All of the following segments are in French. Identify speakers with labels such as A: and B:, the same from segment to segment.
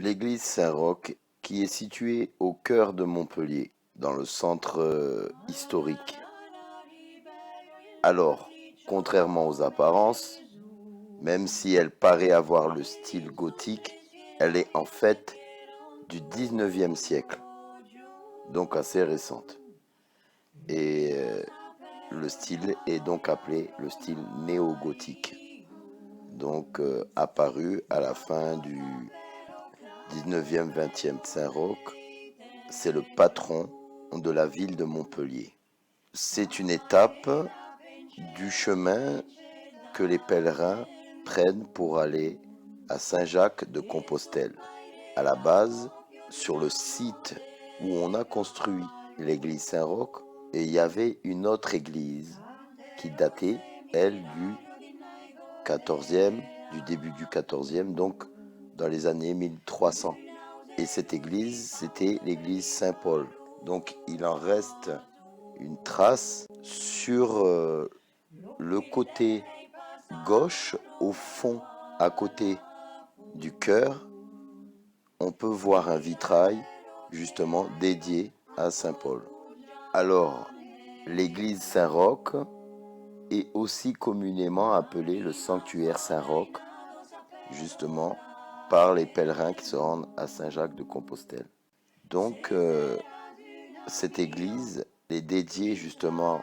A: L'église Saint-Roch, qui est située au cœur de Montpellier, dans le centre historique. Alors, contrairement aux apparences, même si elle paraît avoir le style gothique, elle est en fait du 19e siècle, donc assez récente. Et le style est donc appelé le style néo-gothique, donc apparu à la fin du 19e, 20e. Saint-Roch, c'est le patron de la ville de Montpellier. C'est une étape du chemin que les pèlerins prennent pour aller à Saint-Jacques de Compostelle. À la base, sur le site où on a construit l'église Saint-Roch, et il y avait une autre église qui datait, elle, du 14e, du début du 14e, donc dans les années 1300. Et cette église, c'était l'église Saint-Paul. Donc il en reste une trace sur le côté gauche, au fond, à côté du chœur. On peut voir un vitrail justement dédié à Saint-Paul. Alors, l'église Saint-Roch est aussi communément appelée le sanctuaire Saint-Roch, justement par les pèlerins qui se rendent à Saint-Jacques de Compostelle. Donc, cette église est dédiée justement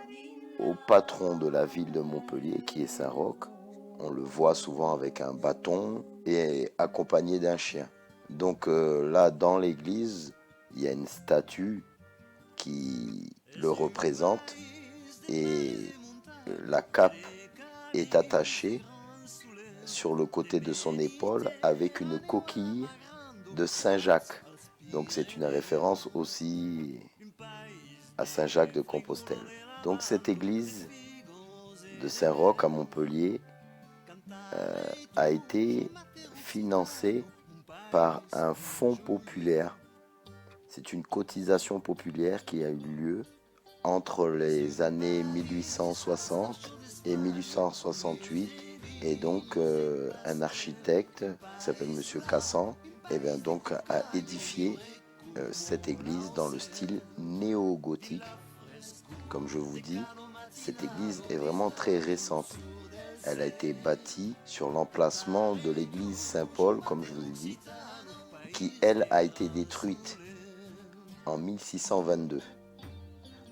A: au patron de la ville de Montpellier, qui est Saint-Roch. On le voit souvent avec un bâton et accompagné d'un chien. Donc là, dans l'église, il y a une statue qui le représente et la cape est attachée sur le côté de son épaule avec une coquille de Saint-Jacques. Donc c'est une référence aussi à Saint-Jacques de Compostelle. Donc cette église de Saint-Roch à Montpellier a été financée par un fonds populaire. C'est une cotisation populaire qui a eu lieu entre les années 1860 et 1868. Et donc un architecte qui s'appelle Monsieur Cassan donc, a édifié cette église dans le style néo-gothique. Comme je vous dis, cette église est vraiment très récente. Elle a été bâtie sur l'emplacement de l'église Saint-Paul, comme je vous ai dit, qui elle a été détruite en 1622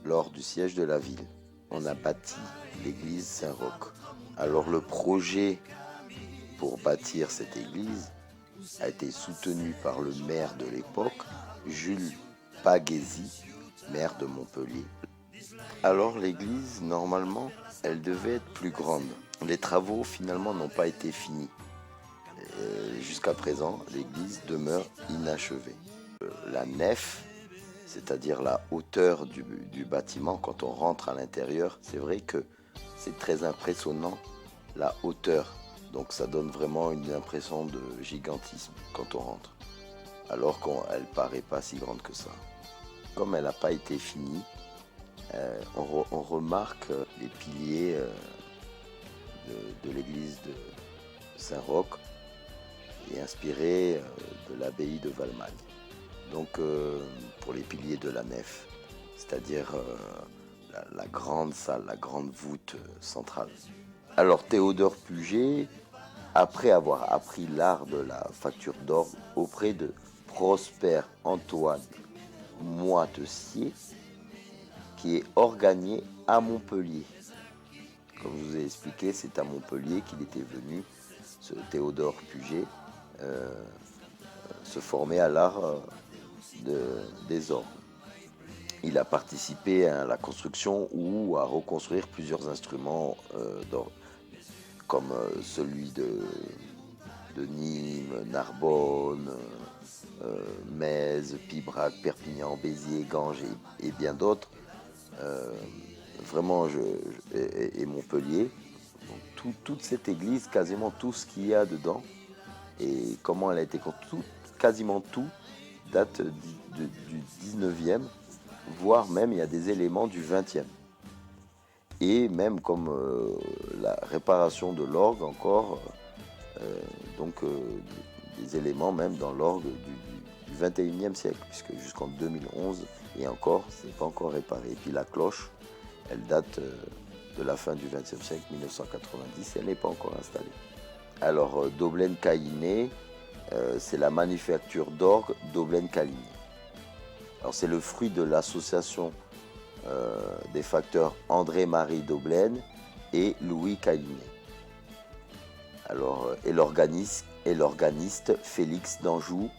A: lors du siège de la ville. On a bâti l'église Saint-Roch. Alors le projet pour bâtir cette église a été soutenu par le maire de l'époque, Jules Paguesi, maire de Montpellier. Alors l'église, normalement, elle devait être plus grande. Les travaux finalement n'ont pas été finis. Jusqu'à présent, l'église demeure inachevée. La nef, c'est-à-dire la hauteur du bâtiment quand on rentre à l'intérieur, c'est vrai que c'est très impressionnant, la hauteur. Donc ça donne vraiment une impression de gigantisme quand on rentre, alors qu'elle paraît pas si grande que ça. Comme elle n'a pas été finie, on remarque les piliers de l'église de Saint-Roch et inspirés de l'abbaye de Valmagne. Donc pour les piliers de la nef, c'est-à-dire la grande salle, la grande voûte centrale. Alors Théodore Puget, après avoir appris l'art de la facture d'orgue auprès de Prosper Antoine Moitessier, qui est organié à Montpellier. Comme je vous ai expliqué, c'est à Montpellier qu'il était venu, ce Théodore Puget, se former à l'art des orgues. Il a participé à la construction ou à reconstruire plusieurs instruments d'orgue, comme celui de Nîmes, Narbonne, Metz, Pibrac, Perpignan, Béziers, Ganges et bien d'autres. Vraiment, et Montpellier. Donc, toute cette église, quasiment tout ce qu'il y a dedans et comment elle a été construite, quasiment tout date du 19e, voire même il y a des éléments du 20e. Et même comme la réparation de l'orgue encore, donc des éléments même dans l'orgue du 21e siècle, puisque jusqu'en 2011, et encore, ce n'est pas encore réparé. Et puis la cloche, elle date de la fin du 20e siècle, 1990, et elle n'est pas encore installée. Alors, Daublaine-Caillinet, c'est la manufacture d'orgue Daublaine-Caillinet. Alors, c'est le fruit de l'association des facteurs André-Marie Daublaine et Louis Caillinet. Alors, et l'organiste Félix d'Anjou,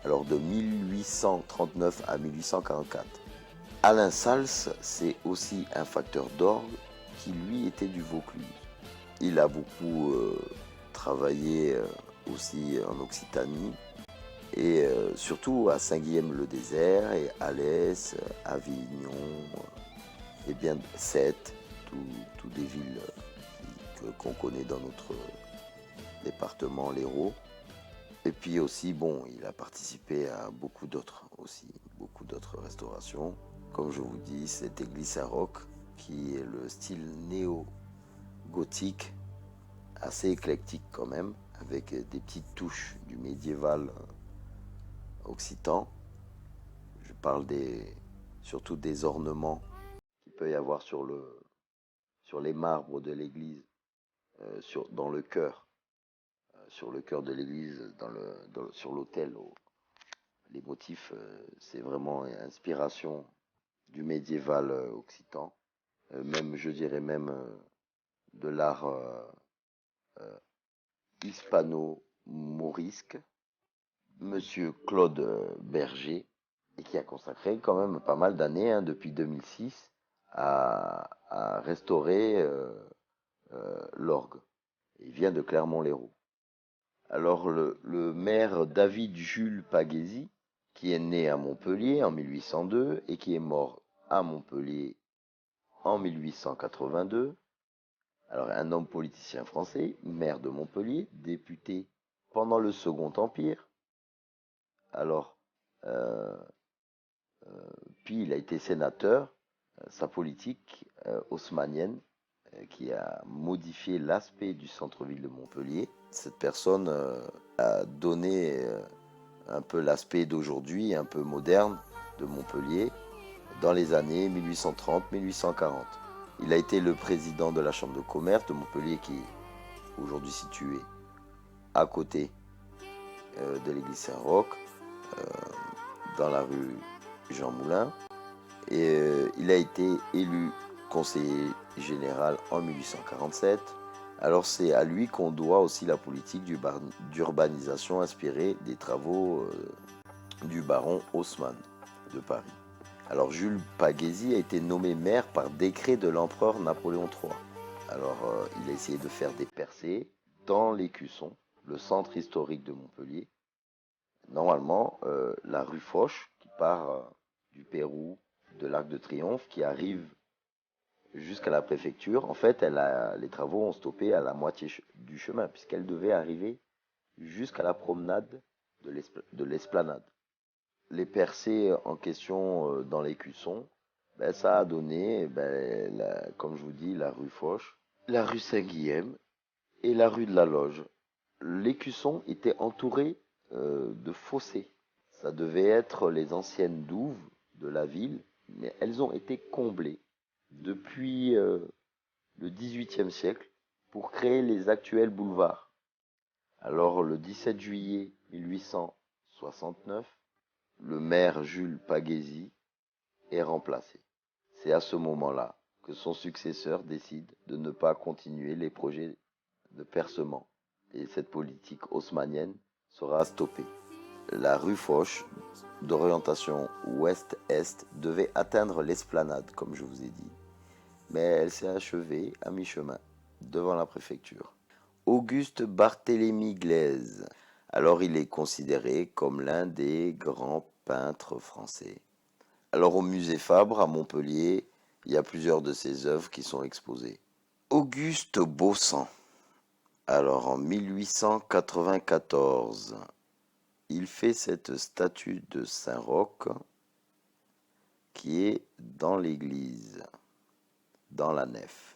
A: alors de 1839 à 1844. Alain Sals, c'est aussi un facteur d'orgue qui lui était du Vaucluse. Il a beaucoup travaillé aussi en Occitanie et surtout à Saint-Guilhem-le-Désert et Alès, Avignon et bien Sète, tous des villes qu'on connaît dans notre département, l'Hérault. Et puis aussi, bon, il a participé à beaucoup d'autres restaurations. Comme je vous dis, cette église Saint-Roch, qui est le style néo-gothique, assez éclectique quand même, avec des petites touches du médiéval occitan. Je parle surtout des ornements qu'il peut y avoir sur les marbres de l'église, dans le chœur. Sur le cœur de l'église, sur l'autel. Les motifs, c'est vraiment inspiration du médiéval occitan, même je dirais même de l'art hispano-maurisque, Monsieur Claude Berger, et qui a consacré quand même pas mal d'années, depuis 2006, à restaurer l'orgue. Il vient de Clermont-Lérault. Alors le maire David Jules Paguesi, qui est né à Montpellier en 1802 et qui est mort à Montpellier en 1882, alors un homme politicien français, maire de Montpellier, député pendant le Second Empire, alors puis il a été sénateur, sa politique haussmannienne qui a modifié l'aspect du centre-ville de Montpellier. Cette personne a donné un peu l'aspect d'aujourd'hui, un peu moderne de Montpellier, dans les années 1830-1840. Il a été le président de la Chambre de commerce de Montpellier, qui est aujourd'hui située à côté de l'église Saint-Roch, dans la rue Jean Moulin. Et il a été élu conseiller général en 1847. Alors c'est à lui qu'on doit aussi la politique d'urbanisation inspirée des travaux du baron Haussmann de Paris. Alors Jules Paguesi a été nommé maire par décret de l'empereur Napoléon III. Alors il a essayé de faire des percées dans l'Écusson, le centre historique de Montpellier. Normalement, la rue Foch, qui part du Pérou, de l'Arc de Triomphe, qui arrive jusqu'à la préfecture, en fait, les travaux ont stoppé à la moitié du chemin, puisqu'elle devait arriver jusqu'à la promenade de l'Esplanade. Les percées en question dans l'Écusson, ça a donné, comme je vous dis, la rue Foch, la rue Saint-Guilhem et la rue de la Loge. L'Écusson était entouré de fossés. Ça devait être les anciennes douves de la ville, mais elles ont été comblées depuis le XVIIIe siècle pour créer les actuels boulevards. Alors le 17 juillet 1869, le maire Jules Paguesi est remplacé. C'est à ce moment-là que son successeur décide de ne pas continuer les projets de percement et cette politique haussmannienne sera stoppée. La rue Foch, d'orientation ouest-est, devait atteindre l'esplanade, comme je vous ai dit, mais elle s'est achevée à mi-chemin, devant la préfecture. Auguste Barthélemy Glaise. Alors il est considéré comme l'un des grands peintres français. Alors au musée Fabre à Montpellier, il y a plusieurs de ses œuvres qui sont exposées. Auguste Baussan. Alors en 1894, il fait cette statue de Saint-Roch qui est dans l'église, dans la nef.